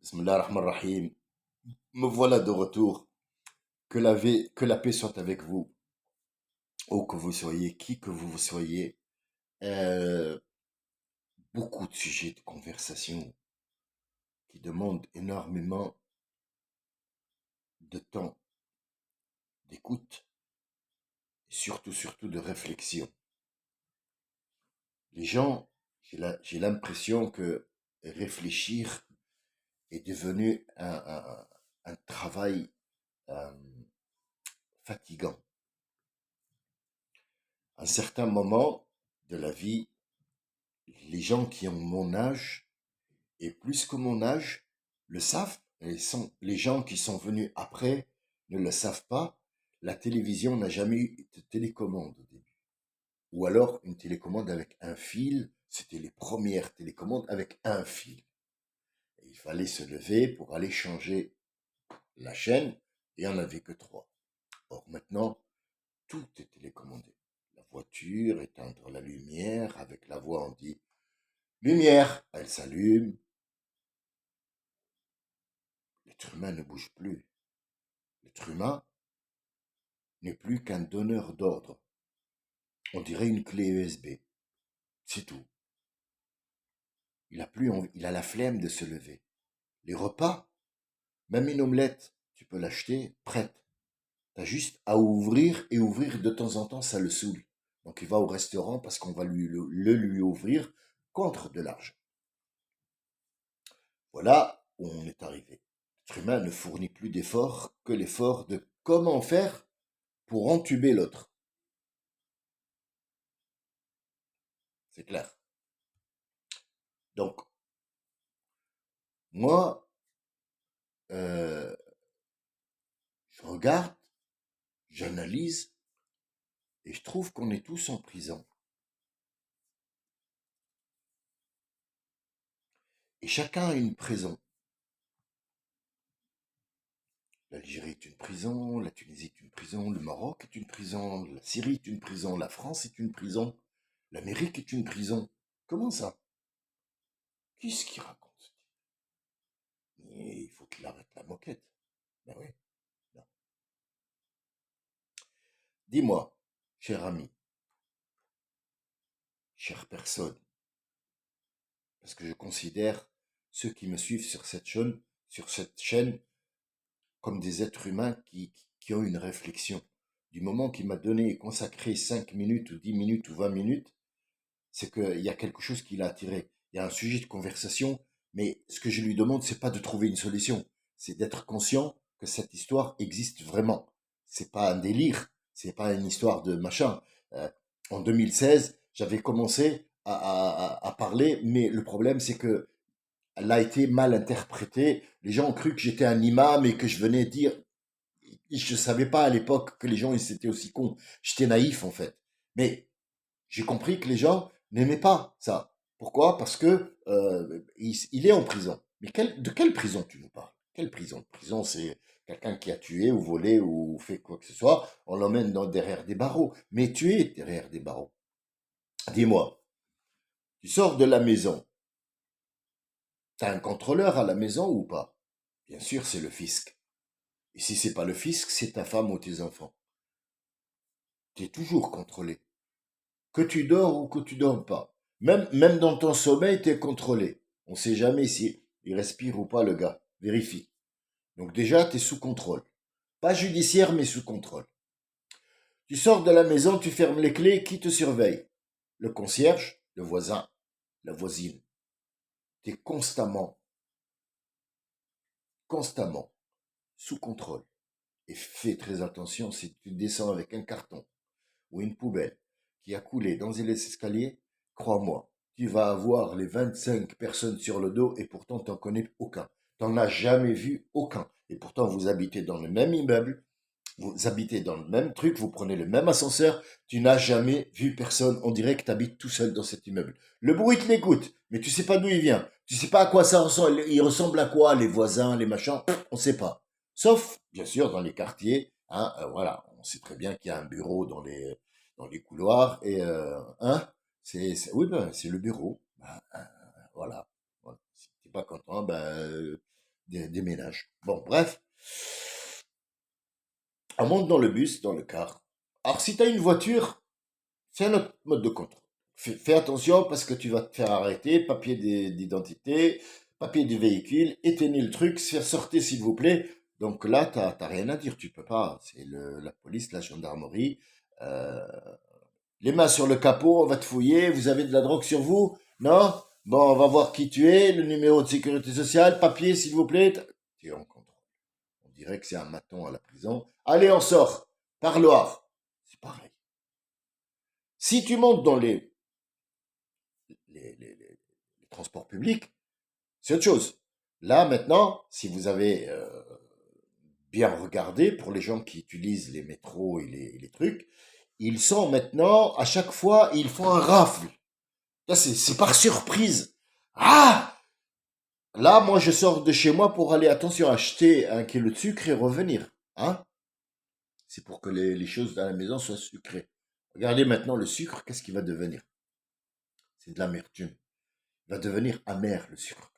Bismillah ar-Rahman ar-Rahim. Me voilà de retour. Que la paix soit avec vous, où que vous soyez, qui que vous soyez. Euh, Beaucoup de sujets de conversation qui demandent énormément de temps, d'écoute et surtout de réflexion. Les gens, j'ai l'impression que réfléchir est devenu un travail euh, fatigant. À un certain moment de la vie, les gens qui ont mon âge et plus que mon âge le savent, les gens qui sont venus après ne le savent pas. La télévision n'a jamais eu de télécommande au début. Ou alors une télécommande avec un fil, c'était les premières télécommandes avec un fil. Et il fallait se lever pour aller changer la chaîne, et il n'y en avait que trois. Or maintenant, tout est télécommandé. La voiture, éteindre la lumière, avec la voix on dit lumière, elle s'allume. L'être humain ne bouge plus. L'être humain n'est plus qu'un donneur d'ordre. On dirait une clé USB. C'est tout. Il a la flemme de se lever. Les repas, même une omelette, tu peux l'acheter prête. T'as juste à ouvrir et ouvrir de temps en temps, ça le saoule. Donc il va au restaurant parce qu'on va lui ouvrir contre de l'argent. Voilà où on est arrivé. L'être humain ne fournit plus d'efforts que l'effort de comment faire pour entuber l'autre. C'est clair. Donc, moi, euh, je regarde, j'analyse, et je trouve qu'on est tous en prison. Et chacun a une prison. L'Algérie est une prison, la Tunisie est une prison, le Maroc est une prison, la Syrie est une prison, la France est une prison, l'Amérique est une prison. Comment ça? Qu'est-ce qu'il raconte? Mais il faut qu'il arrête la moquette. Ben oui. Non. Dis-moi, cher ami, chère personne, parce que je considère ceux qui me suivent sur cette chaîne comme des êtres humains qui ont une réflexion. Du moment qu'il m'a donné et consacré 5 minutes ou 10 minutes ou 20 minutes, c'est qu'il y a quelque chose qui l'a attiré. Il y a un sujet de conversation, mais ce que je lui demande, c'est pas de trouver une solution, c'est d'être conscient que cette histoire existe vraiment. C'est pas un délire, c'est pas une histoire de machin. Euh, En 2016, j'avais commencé à parler, mais le problème, c'est que elle a été mal interprétée. Les gens ont cru que j'étais un imam et que je venais dire. Je savais pas à l'époque que les gens ils étaient aussi cons. J'étais naïf en fait. Mais j'ai compris que les gens n'aimaient pas ça. Pourquoi? Parce que il est en prison. Mais de quelle prison tu nous parles? Quelle prison? Prison, c'est quelqu'un qui a tué ou volé ou fait quoi que ce soit. On l'emmène derrière des barreaux. Mais tuer derrière des barreaux. Dis-moi, tu sors de la maison. T'as un contrôleur à la maison ou pas? Bien sûr, c'est le fisc. Et si c'est pas le fisc, c'est ta femme ou tes enfants. Tu es toujours contrôlé. Que tu dors ou que tu dors pas. Même dans ton sommeil, tu es contrôlé. On ne sait jamais si il respire ou pas le gars. Vérifie. Donc déjà, tu es sous contrôle. Pas judiciaire, mais sous contrôle. Tu sors de la maison, tu fermes les clés, qui te surveille? Le concierge, le voisin, la voisine. Tu es constamment sous contrôle. Et fais très attention si tu descends avec un carton ou une poubelle qui a coulé dans les escaliers, crois-moi, tu vas avoir les 25 personnes sur le dos et pourtant tu n'en connais aucun. Tu n'en as jamais vu aucun. Et pourtant vous habitez dans le même immeuble, vous habitez dans le même truc, vous prenez le même ascenseur, tu n'as jamais vu personne. On dirait que tu habites tout seul dans cet immeuble. Le bruit te l'écoute, mais tu sais pas d'où il vient. Tu sais pas à quoi ça ressemble. Il ressemble à quoi, les voisins, les machins, on sait pas. Sauf, bien sûr, dans les quartiers, hein, voilà, on sait très bien qu'il y a un bureau dans les couloirs et hein, oui, ben, c'est le bureau. Ben, voilà. Voilà. Si t'es pas content, ben, des ménages. Bon, bref, on monte dans le bus, dans le car. Alors, si tu as une voiture, c'est un autre mode de contrôle. Fais attention parce que tu vas te faire arrêter, papier d'identité, papier du véhicule, éteignez le truc, sortez s'il vous plaît. Donc là, t'as rien à dire, tu peux pas. C'est la police, la gendarmerie. euh, les mains sur le capot, on va te fouiller. Vous avez de la drogue sur vous? Non? Bon, on va voir qui tu es, le numéro de sécurité sociale, papier s'il vous plaît. Tu es en contrôle. On dirait que c'est un maton à la prison. Allez, on sort. Parloir. C'est pareil. Si tu montes dans les transports publics, c'est autre chose. Là, maintenant, si vous avez bien regardé, pour les gens qui utilisent les métros et les trucs, ils sont maintenant, à chaque fois, ils font un rafle. Là, c'est par surprise. Ah! Là, moi, je sors de chez moi pour aller, attention, acheter 1 kilo de sucre et revenir. Hein? C'est pour que les choses dans la maison soient sucrées. Regardez maintenant le sucre, qu'est-ce qu'il va devenir? C'est de l'amertume. Il va devenir amer, le sucre.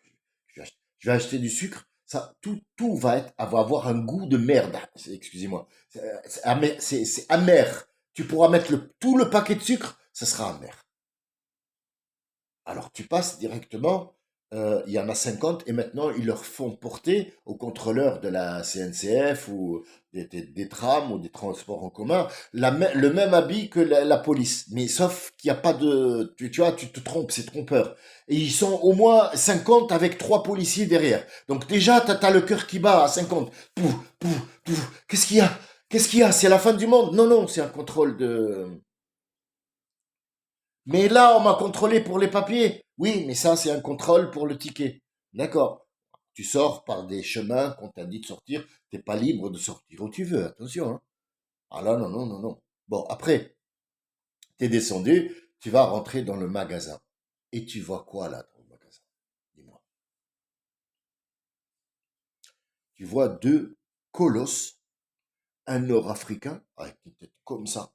Je vais acheter du sucre, ça, tout va avoir un goût de merde. Excusez-moi. C'est amer. Tu pourras mettre tout le paquet de sucre, ça sera amer. Alors tu passes directement, il y en a 50 et maintenant ils leur font porter au contrôleur de la CNCF ou des trams ou des transports en commun le même habit que la police. Mais sauf qu'il n'y a pas de... Tu vois, tu te trompes, c'est trompeur. Et ils sont au moins 50 avec 3 policiers derrière. Donc déjà, t'as le cœur qui bat à 50. Pouf, pouf, pouf. Qu'est-ce qu'il y a? Qu'est-ce qu'il y a? C'est la fin du monde? Non, non, c'est un contrôle de... Mais là, on m'a contrôlé pour les papiers. Oui, mais ça, c'est un contrôle pour le ticket. D'accord. Tu sors par des chemins qu'on t'a dit de sortir. T'es pas libre de sortir où tu veux. Attention, hein. Ah là, non, non, non, non. Bon, après, t'es descendu, tu vas rentrer dans le magasin. Et tu vois quoi là dans le magasin? Dis-moi. Tu vois 2 colosses, un nord-africain avec une tête comme ça,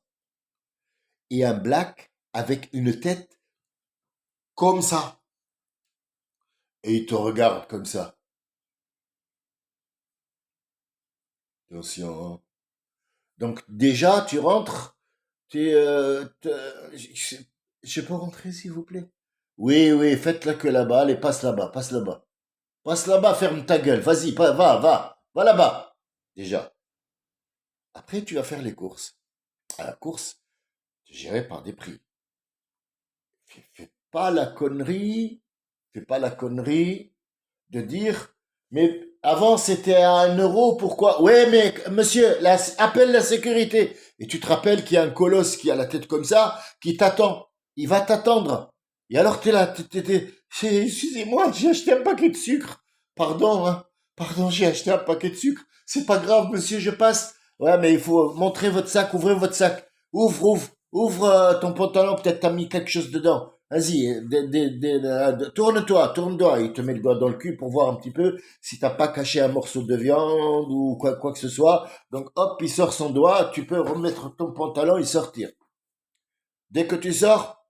et un black avec une tête comme ça. Et ils te regardent comme ça. Attention, hein. Donc déjà, tu rentres, je peux rentrer s'il vous plaît? Oui, oui, faites la queue là-bas, allez, passe là-bas, passe là-bas. Passe là-bas, ferme ta gueule, vas-y, va là-bas. Déjà. Après, tu vas faire les courses. À la course, tu géré par des prix. Fais pas la connerie, fais pas la connerie de dire, mais avant c'était à 1 euro, pourquoi? Ouais, mais monsieur, appelle la sécurité. Et tu te rappelles qu'il y a un colosse qui a la tête comme ça, qui t'attend. Il va t'attendre. Et alors t'es là, excusez-moi, j'ai acheté un paquet de sucre. Pardon, hein. Pardon, j'ai acheté un paquet de sucre. C'est pas grave, monsieur, je passe. Ouais, mais il faut montrer votre sac, ouvrez votre sac. Ouvre ton pantalon, peut-être t'as mis quelque chose dedans. Vas-y, tourne-toi. Il te met le doigt dans le cul pour voir un petit peu si t'as pas caché un morceau de viande ou quoi que ce soit. Donc hop, il sort son doigt, tu peux remettre ton pantalon et sortir. Dès que tu sors,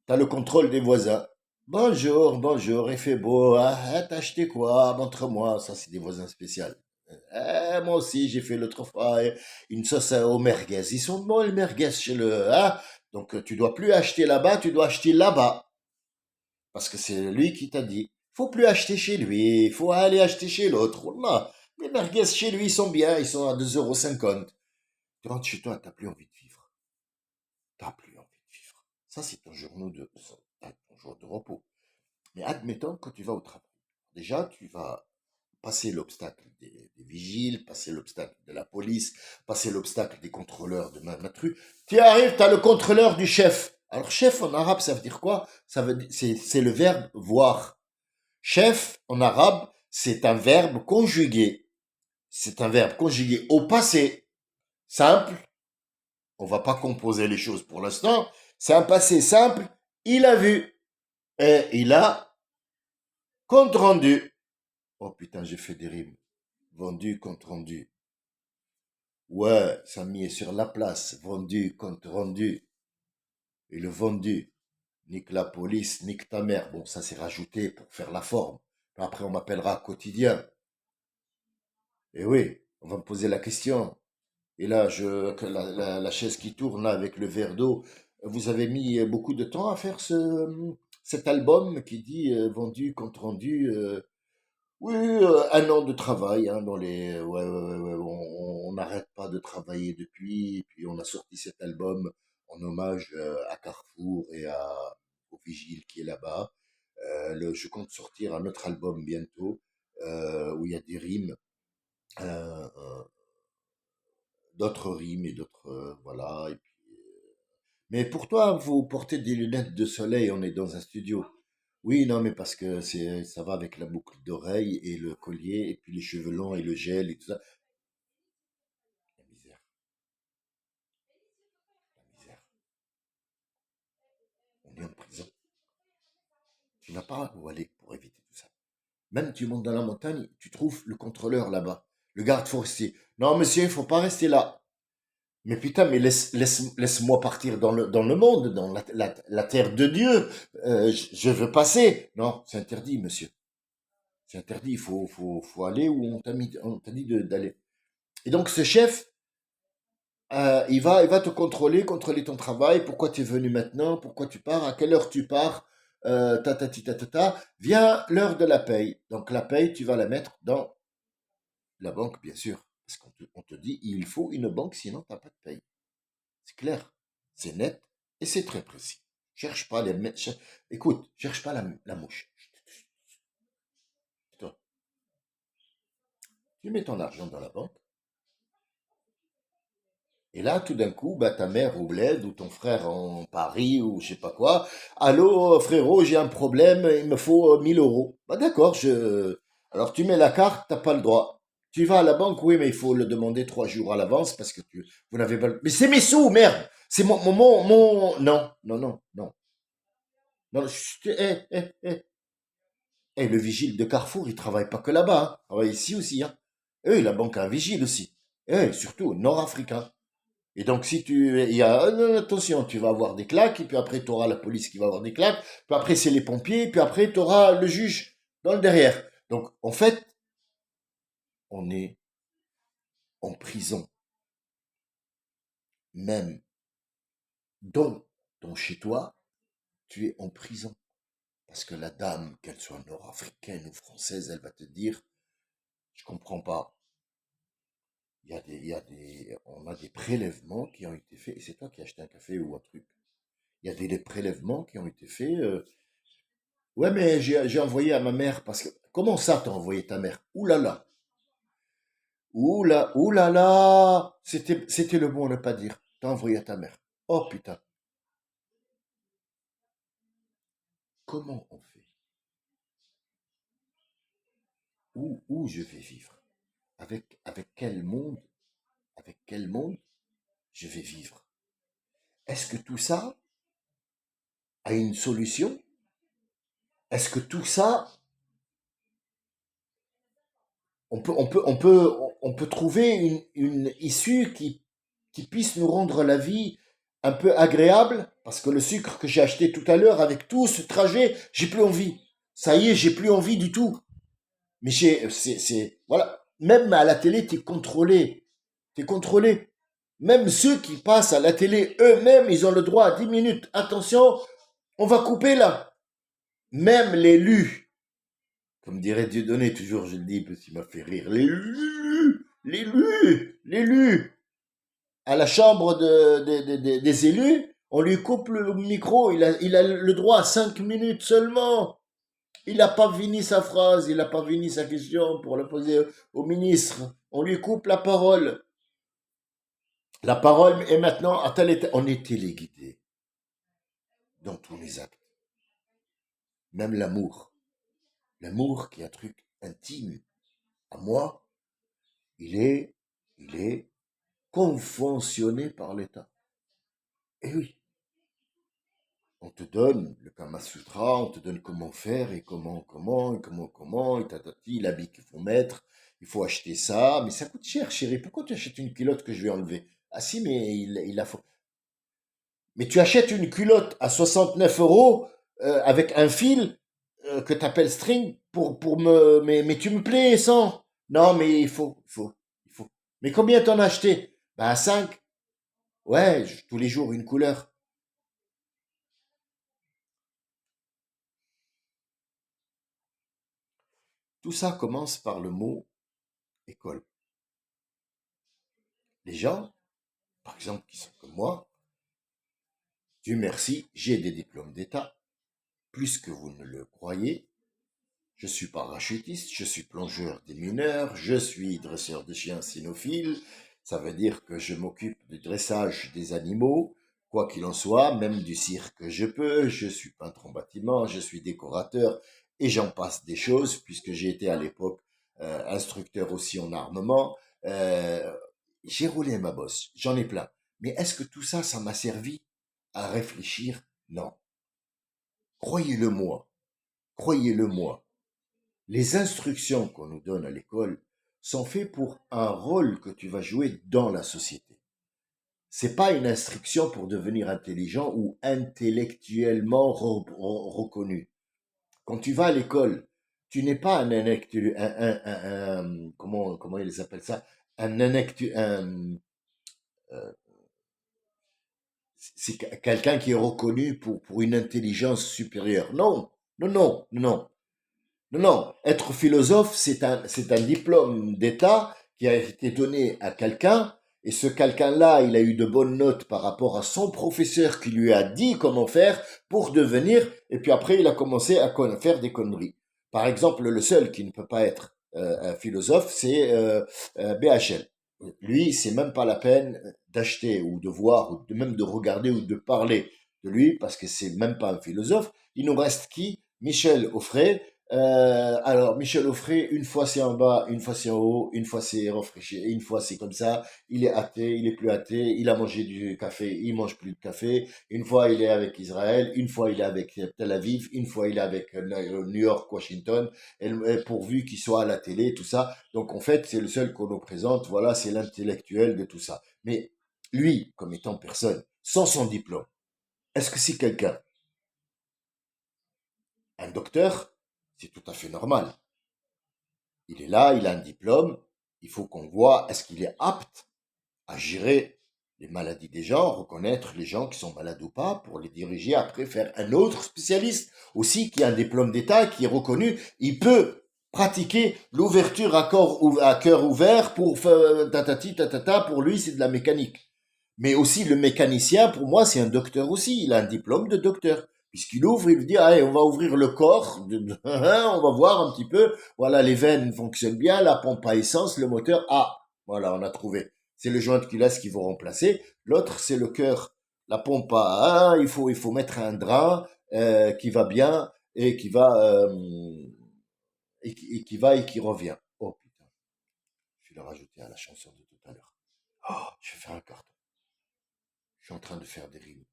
t'as le contrôle des voisins. Bonjour, bonjour, il fait beau. T'as acheté quoi? Montre-moi. Ça, c'est des voisins spéciaux. Moi aussi, j'ai fait l'autre fois une sauce au merguez. Ils sont bons, les merguez chez le... Hein. Donc, tu dois plus acheter là-bas, tu dois acheter là-bas. Parce que c'est lui qui t'a dit. Faut plus acheter chez lui, il faut aller acheter chez l'autre. Wallah. Les merguez chez lui, ils sont bien, ils sont à 2,50 €. Tu rentres chez toi, t'as plus envie de vivre. T'as plus envie de vivre. Ça, c'est ton jour de repos. Mais admettons que tu vas au travail. Déjà, tu vas passer l'obstacle des vigiles, passer l'obstacle de la police, passer l'obstacle des contrôleurs de matru. Tu arrives, tu as le contrôleur du chef. Alors, chef en arabe, ça veut dire quoi? C'est le verbe voir. Chef en arabe, c'est un verbe conjugué. C'est un verbe conjugué au passé. Simple. On va pas composer les choses pour l'instant. C'est un passé simple. Il a vu. Et il a compte rendu. Oh putain, j'ai fait des rimes. Vendu, compte rendu. Ouais, Samy est sur la place. Vendu, compte rendu. Et le vendu. Nique la police, nique ta mère. Bon, ça c'est rajouté pour faire la forme. Après, on m'appellera quotidien. Et oui, on va me poser la question. Et là, que la chaise qui tourne là avec le verre d'eau, vous avez mis beaucoup de temps à faire cet album qui dit vendu, compte rendu. Oui, 1 an de travail, hein, ouais, ouais, ouais, ouais, on n'arrête pas de travailler depuis, et puis on a sorti cet album en hommage à Carrefour et au Vigile qui est là-bas. Je compte sortir un autre album bientôt, où il y a des rimes, euh, euh, d'autres rimes et d'autres, voilà. Et puis, mais pour toi, vous portez des lunettes de soleil, on est dans un studio. Oui, non, mais parce que ça va avec la boucle d'oreille et le collier, et puis les cheveux longs et le gel et tout ça. La misère, la misère. On est en prison. Tu n'as pas où aller pour éviter tout ça. Même tu montes dans la montagne, tu trouves le contrôleur là-bas, le garde forestier. Non, monsieur, il faut pas rester là. Mais putain, mais laisse-moi partir dans le monde, dans la terre de Dieu. Je veux passer. Non, c'est interdit, monsieur. C'est interdit. Il faut aller où on t'a dit d'aller. Et donc, ce chef, il va te contrôler ton travail, pourquoi tu es venu maintenant, pourquoi tu pars, à quelle heure tu pars, ta. Vient l'heure de la paye. Donc la paye, tu vas la mettre dans la banque, bien sûr. Parce qu'on te dit, il faut une banque, sinon tu n'as pas de paye. C'est clair, c'est net et c'est très précis. Cherche pas écoute, cherche pas la mouche. Toi, tu mets ton argent dans la banque. Et là, tout d'un coup, bah, ta mère au bled ou ton frère en Paris ou je sais pas quoi. Allô, frérot, j'ai un problème, il me faut 1 000 euros. Bah, d'accord, alors tu mets la carte, t'as pas le droit. Tu vas à la banque, oui, mais il faut le demander 3 jours à l'avance parce que vous n'avez pas Mais c'est mes sous, merde! C'est Non, non, non, non. Non, le vigile de Carrefour, il travaille pas que là-bas, hein. Il travaille ici aussi, hein. La banque a un vigile aussi. Surtout, nord-africain. Et donc, si il y a, non, attention, tu vas avoir des claques, et puis après, tu auras la police qui va avoir des claques, puis après, c'est les pompiers, puis après, tu auras le juge dans le derrière. Donc, en fait, on est en prison, même dans chez toi, tu es en prison. Parce que la dame, qu'elle soit nord-africaine ou française, elle va te dire, je comprends pas. On a des prélèvements qui ont été faits, et c'est toi qui as acheté un café ou un truc. Il y a des prélèvements qui ont été faits. Ouais, mais j'ai envoyé à ma mère parce que. Comment ça, t'as envoyé ta mère? Ouh là là! Ouh là là! C'était le mot à ne pas dire. T'as envoyé à ta mère. Oh putain! Comment on fait? Où je vais vivre? Avec quel monde? Avec quel monde je vais vivre? Est-ce que tout ça a une solution? Est-ce que tout ça, on peut trouver une issue qui puisse nous rendre la vie un peu agréable, parce que le sucre que j'ai acheté tout à l'heure, avec tout ce trajet, j'ai plus envie. Ça y est, j'ai plus envie du tout. Mais voilà. Même à la télé, t'es contrôlé. T'es contrôlé. Même ceux qui passent à la télé, eux-mêmes, ils ont le droit à 10 minutes. Attention, on va couper là. Même l'élu, comme dirait Dieudonné, toujours je le dis parce qu'il m'a fait rire, l'élu, à la chambre des élus, on lui coupe le micro, il a le droit à 5 minutes seulement. Il n'a pas fini sa phrase, il n'a pas fini sa question pour la poser au ministre. On lui coupe la parole. La parole est maintenant à tel état. On est téléguidé dans tous les actes. Même l'amour. L'amour qui est un truc intime à moi, il est conventionné par l'État. Et oui, on te donne le Kama Sutra, on te donne comment faire et comment, et tatati, l'habit qu'il faut mettre, il faut acheter ça, mais ça coûte cher, chérie. Pourquoi tu achètes une culotte que je vais enlever? Ah si, mais il a faut. Mais tu achètes une culotte à 69 € avec un fil, que t'appelles string pour me... Mais tu me plais, sans. Non, mais il faut. Mais combien t'en as acheté? Bah, 5. Ouais, tous les jours, une couleur. Tout ça commence par le mot école. Les gens, par exemple, qui sont comme moi, Dieu merci, j'ai des diplômes d'État, plus que vous ne le croyez. Je suis parachutiste, je suis plongeur des mineurs, je suis dresseur de chiens cynophiles. Ça veut dire que je m'occupe du dressage des animaux, quoi qu'il en soit, même du cirque je peux. Je suis peintre en bâtiment, je suis décorateur et j'en passe des choses puisque j'ai été à l'époque instructeur aussi en armement. Euh, j'ai roulé ma bosse, j'en ai plein. Mais est-ce que tout ça, ça m'a servi à réfléchir? Non. Croyez-le moi, croyez-le moi. Les instructions qu'on nous donne à l'école sont faites pour un rôle que tu vas jouer dans la société. C'est pas une instruction pour devenir intelligent ou intellectuellement reconnu. Quand tu vas à l'école, tu n'es pas un, comment ils appellent ça, un, euh, c'est quelqu'un qui est reconnu pour une intelligence supérieure. Non, non, non, non. Non, non, être philosophe, c'est un diplôme d'État qui a été donné à quelqu'un, et ce quelqu'un-là, il a eu de bonnes notes par rapport à son professeur qui lui a dit comment faire pour devenir, et puis après, il a commencé à faire des conneries. Par exemple, le seul qui ne peut pas être un philosophe, c'est BHL. Lui, c'est même pas la peine d'acheter ou de voir, ou même de regarder ou de parler de lui, parce que c'est même pas un philosophe. Il nous reste qui? Michel Offray. Alors, Michel Offray, une fois c'est en bas, une fois c'est en haut, une fois c'est rafraîchi, une fois c'est comme ça. Il est athée, il est plus athée, il a mangé du café, il mange plus de café. Une fois il est avec Israël, une fois il est avec Tel Aviv, une fois il est avec New York, Washington, et pourvu qu'il soit à la télé, tout ça. Donc en fait, c'est le seul qu'on nous présente, voilà, c'est l'intellectuel de tout ça. Mais lui, comme étant personne, sans son diplôme, est-ce que c'est quelqu'un? Un docteur, c'est tout à fait normal. Il est là, il a un diplôme, il faut qu'on voit est-ce qu'il est apte à gérer les maladies des gens, reconnaître les gens qui sont malades ou pas, pour les diriger après faire un autre spécialiste aussi qui a un diplôme d'État, qui est reconnu, il peut pratiquer l'ouverture à cœur ouvert pour tatati tatata, pour lui c'est de la mécanique. Mais aussi le mécanicien, pour moi, c'est un docteur aussi. Il a un diplôme de docteur. Puisqu'il ouvre, il dit, allez, on va ouvrir le corps, on va voir un petit peu. Voilà, les veines fonctionnent bien, la pompe à essence, le moteur, ah, voilà, on a trouvé. C'est le joint de culasse qu'il faut remplacer. L'autre, c'est le cœur. La pompe à, il faut mettre un drap qui va bien et qui va et qui va et qui revient. Oh putain, je vais le rajouter à la chanson de tout à l'heure. Oh, je vais faire un carton. Je suis en train de faire des rimes.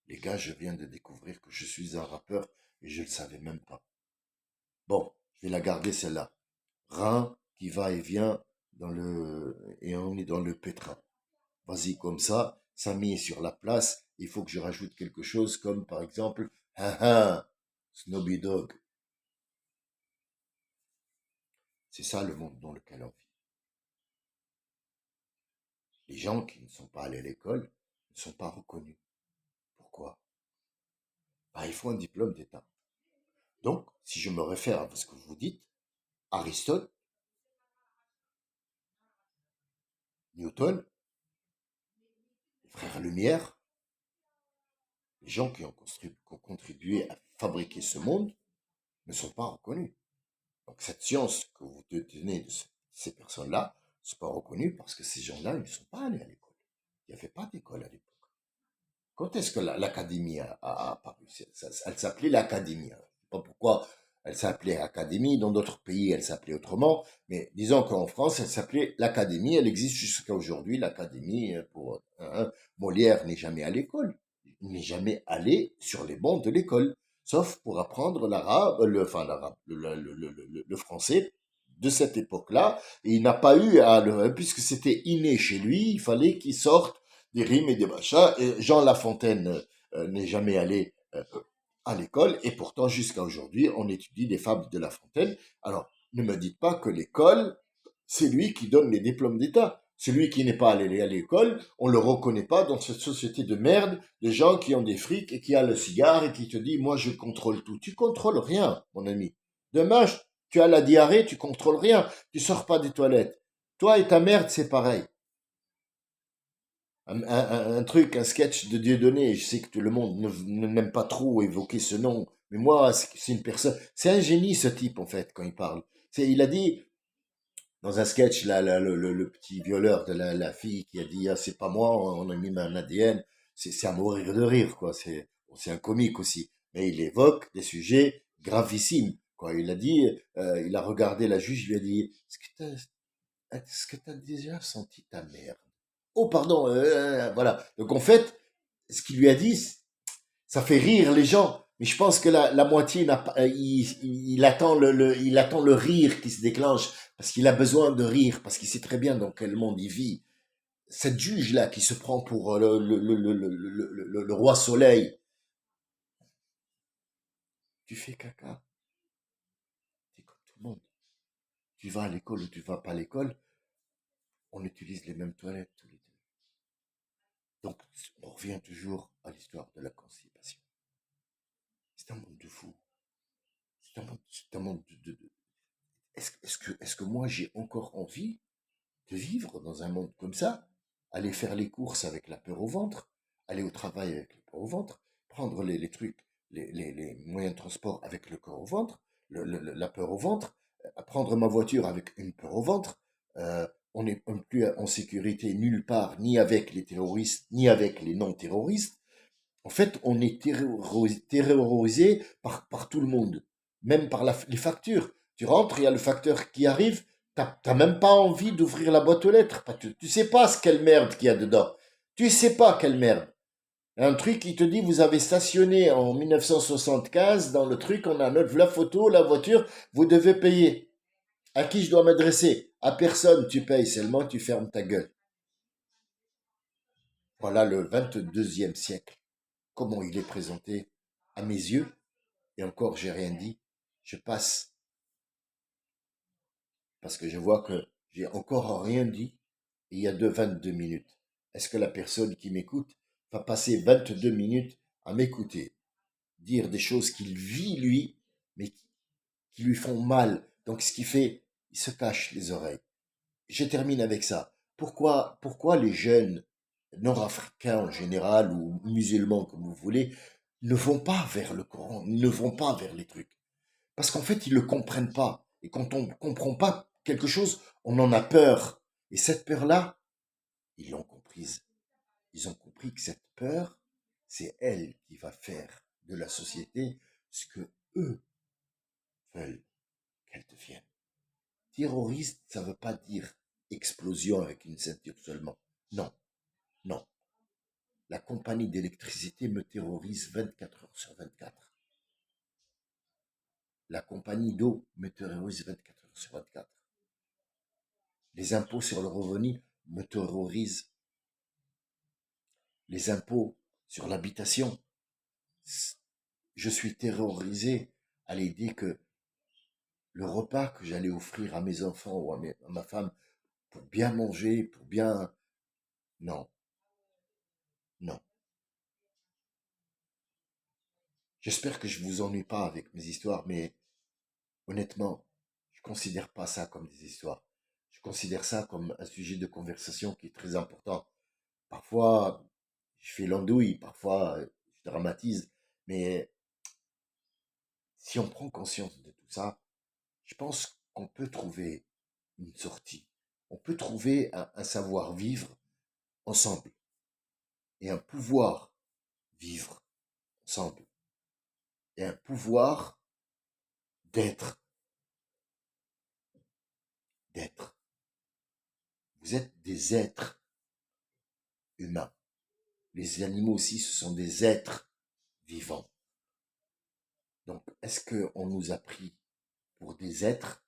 Les gars, je viens de découvrir que je suis un rappeur et je ne le savais même pas. Bon, je vais la garder celle-là. Rhin qui va et vient et on est dans le pétrin. Vas-y comme ça met sur la place. Il faut que je rajoute quelque chose comme par exemple, Snobby Dog. C'est ça le monde dans lequel on vit. Les gens qui ne sont pas allés à l'école ne sont pas reconnus. Pourquoi? Bah, il faut un diplôme d'État. Donc, si je me réfère à ce que vous dites, Aristote, Newton, les frères Lumière, les gens qui ont contribué à fabriquer ce monde, ne sont pas reconnus. Donc cette science que vous détenez de ces personnes-là, ne sont pas reconnues parce que ces gens-là ne sont pas allés à l'école. Il n'y avait pas d'école à l'époque. Quand est-ce que l'académie a apparu? Elle s'appelait l'académie. Je ne sais pas pourquoi elle s'appelait académie. Dans d'autres pays, elle s'appelait autrement. Mais disons qu'en France, elle s'appelait l'académie. Elle existe jusqu'à aujourd'hui, l'académie. Molière n'est jamais à l'école. Il n'est jamais allé sur les bancs de l'école. Sauf pour apprendre l'arabe, enfin l'arabe, le français de cette époque-là. Et il n'a pas eu puisque c'était inné chez lui, il fallait qu'il sorte des rimes et des machins. Et Jean Lafontaine n'est jamais allé à l'école, et pourtant jusqu'à aujourd'hui, on étudie les fables de La Fontaine. Alors, ne me dites pas que l'école, c'est lui qui donne les diplômes d'État. Celui qui n'est pas allé à l'école, on le reconnaît pas dans cette société de merde, de gens qui ont des frics et qui a le cigare et qui te dit, moi je contrôle tout. Tu contrôles rien, mon ami. Demain, tu as la diarrhée, tu contrôles rien. Tu sors pas des toilettes. Toi et ta merde, c'est pareil. Un truc, un sketch de Dieudonné, je sais que tout le monde n'aime pas trop évoquer ce nom, mais moi, c'est une personne, c'est un génie ce type en fait quand il parle. Il a dit dans un sketch là, le petit violeur de la fille qui a dit ah c'est pas moi, on a mis un ADN, c'est à mourir de rire quoi. C'est un comique aussi, mais il évoque des sujets gravissimes quoi. Il a dit, il a regardé la juge, il lui a dit est-ce que t'as déjà senti ta mère? Oh, pardon, voilà. Donc en fait, ce qu'il lui a dit, ça fait rire les gens. Mais je pense que la moitié n'a pas, il attend il attend le rire qui se déclenche parce qu'il a besoin de rire parce qu'il sait très bien dans quel monde il vit. Cette juge-là qui se prend pour le roi soleil, tu fais caca, t'es comme tout le monde. Tu vas à l'école ou tu vas pas à l'école, on utilise les mêmes toilettes tous les deux. Donc on revient toujours à l'histoire de la constipation. C'est un monde de fou. C'est un monde est-ce que moi j'ai encore envie de vivre dans un monde comme ça? Aller faire les courses avec la peur au ventre, aller au travail avec le peur au ventre, prendre les trucs, les moyens de transport avec le corps au ventre, la peur au ventre, prendre ma voiture avec une peur au ventre. On n'est plus en sécurité nulle part, ni avec les terroristes, ni avec les non-terroristes. En fait, on est terrorisé par tout le monde, même par les factures. Tu rentres, il y a le facteur qui arrive, t'as même pas envie d'ouvrir la boîte aux lettres. Tu sais pas quelle merde qu'il y a dedans. Tu sais pas quelle merde. Un truc qui te dit, vous avez stationné en 1975 dans le truc, on a notre la photo, la voiture, vous devez payer. À qui je dois m'adresser? À personne, tu payes seulement, tu fermes ta gueule. Voilà le 22e siècle. Comment il est présenté à mes yeux? Et encore, j'ai rien dit. Je passe parce que je vois que j'ai encore rien dit et il y a 22 minutes. Est-ce que la personne qui m'écoute va passer 22 minutes à m'écouter, dire des choses qu'il vit lui, mais qui lui font mal? Donc ce qui fait, il se cache les oreilles. Je termine avec ça. Pourquoi les jeunes nord-africains en général ou musulmans comme vous voulez ne vont pas vers le Coran, ne vont pas vers les trucs? Parce qu'en fait, ils ne le comprennent pas. Et quand on ne comprend pas quelque chose, on en a peur. Et cette peur-là, ils l'ont comprise. Ils ont compris que cette peur, c'est elle qui va faire de la société ce que eux veulent qu'elle devienne. Terroriste, ça ne veut pas dire explosion avec une ceinture seulement. Non, non. La compagnie d'électricité me terrorise 24 heures sur 24. La compagnie d'eau me terrorise 24 heures sur 24. Les impôts sur le revenu me terrorisent. Les impôts sur l'habitation, je suis terrorisé à l'idée que le repas que j'allais offrir à mes enfants ou à ma femme pour bien manger, pour bien... Non, non. J'espère que je vous ennuie pas avec mes histoires, mais honnêtement, je considère pas ça comme des histoires. Je considère ça comme un sujet de conversation qui est très important. Parfois, je fais l'andouille, parfois, je dramatise, mais si on prend conscience de tout ça, je pense qu'on peut trouver une sortie. On peut trouver un savoir-vivre ensemble et un pouvoir vivre ensemble et un pouvoir d'être, d'être. Vous êtes des êtres humains. Les animaux aussi, ce sont des êtres vivants. Donc, est-ce qu'on nous a pris pour des êtres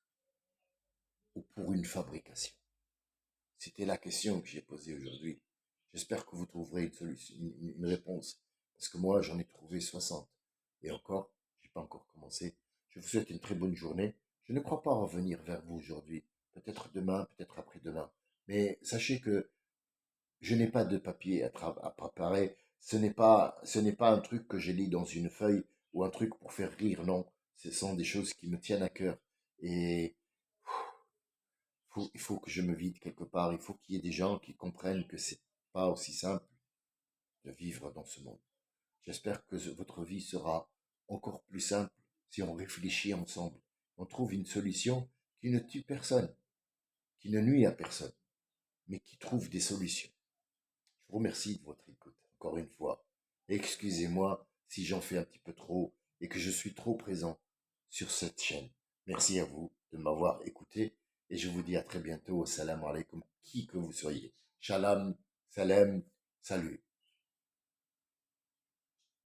ou pour une fabrication? C'était la question que j'ai posée aujourd'hui. J'espère que vous trouverez une réponse. Parce que moi, j'en ai trouvé 60. Et encore, j'ai pas encore commencé. Je vous souhaite une très bonne journée. Je ne crois pas revenir vers vous aujourd'hui. Peut-être demain, peut-être après-demain. Mais sachez que je n'ai pas de papier à préparer. Ce n'est pas un truc que j'ai lu dans une feuille ou un truc pour faire rire. Non, ce sont des choses qui me tiennent à cœur. Et il faut que je me vide quelque part. Il faut qu'il y ait des gens qui comprennent que c'est pas aussi simple de vivre dans ce monde. J'espère que votre vie sera encore plus simple si on réfléchit ensemble. On trouve une solution qui ne tue personne, qui ne nuit à personne, mais qui trouve des solutions. Je vous remercie de votre écoute, encore une fois. Excusez-moi si j'en fais un petit peu trop et que je suis trop présent sur cette chaîne. Merci à vous de m'avoir écouté et je vous dis à très bientôt. Salam alaikum, qui que vous soyez. Shalom, salam, salut.